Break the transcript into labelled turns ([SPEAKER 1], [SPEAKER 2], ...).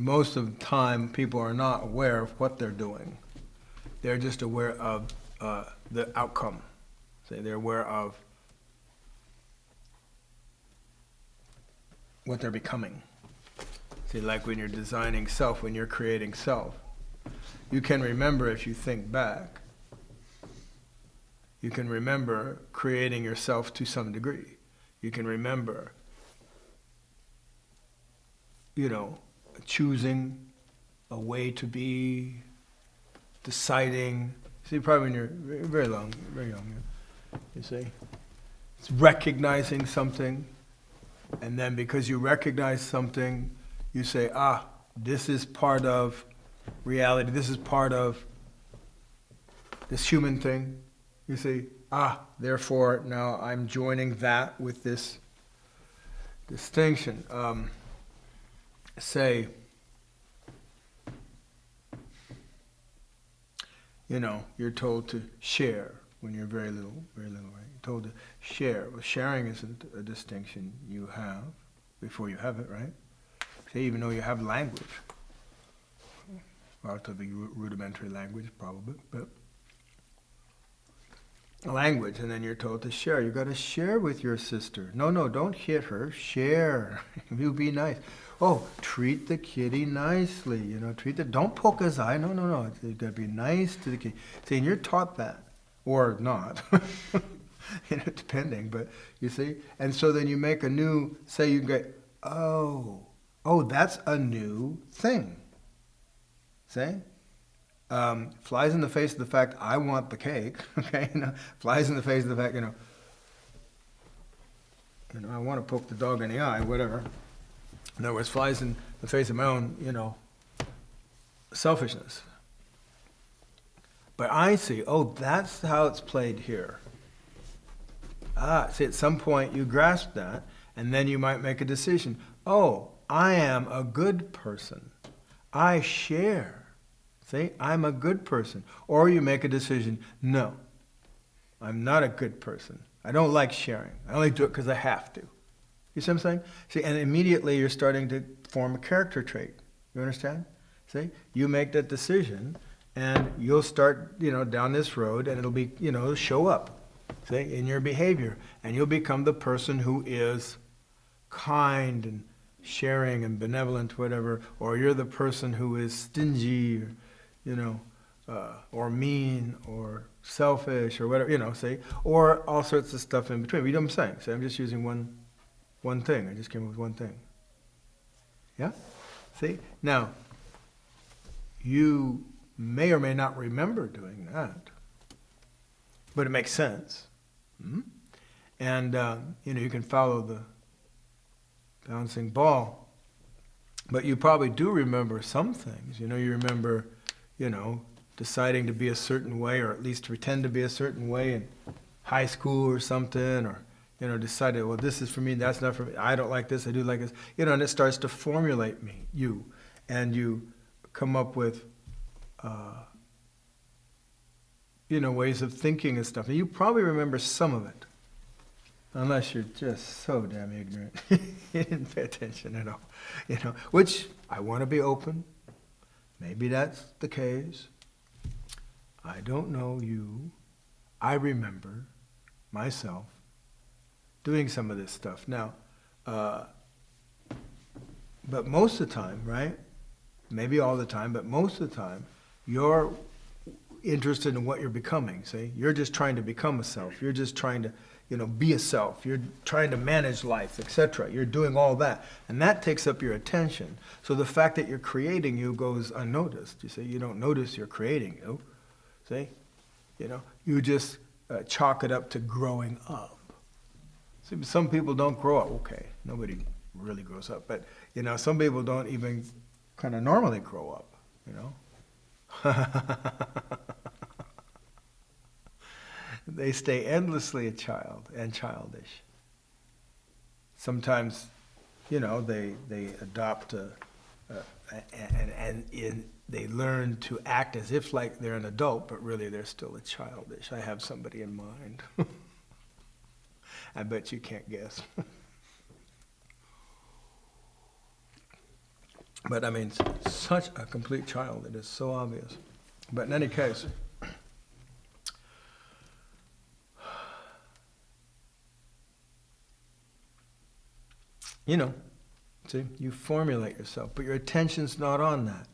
[SPEAKER 1] most of the time people are not aware of what they're doing. They're just aware of the outcome. Say they're aware of what they're becoming. See, like when you're designing self, when you're creating self, you can remember, if you think back, you can remember creating yourself to some degree. You can remember, choosing a way to be, deciding. See, probably when you're very young, you see. It's recognizing something, and then because you recognize something, you say, this is part of reality, this is part of this human thing. You say, therefore now I'm joining that with this distinction. Say, you're told to share when you're very little, right? You're told to share. Well, sharing isn't a distinction you have before you have it, right? Say, even though you have language, relatively rudimentary language, probably, but language, and then you're told to share. You've got to share with your sister. No, don't hit her. Share. You be nice. Oh, treat the kitty nicely. Don't poke his eye. No. You've got to be nice to the kitty. See, and you're taught that, or not, depending. But you see, and so then you make a new. Say you get. Oh, that's a new thing. See. Flies in the face of the fact I want the cake, okay? Flies in the face of the fact, I want to poke the dog in the eye, whatever. In other words, flies in the face of my own, selfishness. But I see, that's how it's played here. See, at some point you grasp that, and then you might make a decision. I am a good person. I share. See, I'm a good person. Or you make a decision, no, I'm not a good person. I don't like sharing. I only do it because I have to. You see what I'm saying? See, and immediately you're starting to form a character trait. You understand? See, you make that decision, and you'll start, down this road, and it'll be, it'll show up, see, in your behavior. And you'll become the person who is kind and sharing and benevolent, whatever, or you're the person who is stingy, or mean, or selfish, or whatever, say, or all sorts of stuff in between. You know what I'm saying? So I'm just using one thing. I just came up with one thing. Yeah? See? Now, you may or may not remember doing that, but it makes sense. Mm-hmm. And, you can follow the bouncing ball, but you probably do remember some things. You remember, deciding to be a certain way, or at least pretend to be a certain way in high school or something, or, decided, well, this is for me, that's not for me, I don't like this, I do like this, and it starts to formulate you, and you come up with, ways of thinking and stuff. And you probably remember some of it, unless you're just so damn ignorant. You didn't pay attention at all, which I want to be open. Maybe that's the case. I don't know you. I remember myself doing some of this stuff. Now, but most of the time, right? Maybe all the time, but most of the time, you're interested in what you're becoming, see? You're just trying to become a self. You're just trying to, be a self. You're trying to manage life, etc. You're doing all that. And that takes up your attention. So the fact that you're creating you goes unnoticed. You see, you don't notice you're creating you. See? You just chalk it up to growing up. See, some people don't grow up. Okay, nobody really grows up. But, some people don't even kind of normally grow up, They stay endlessly a child and childish. Sometimes, they adopt they learn to act as if like they're an adult, but really they're still a childish. I have somebody in mind. I bet you can't guess. But I mean, such a complete child, it is so obvious. But in any case, you know, see, you formulate yourself, but your attention's not on that.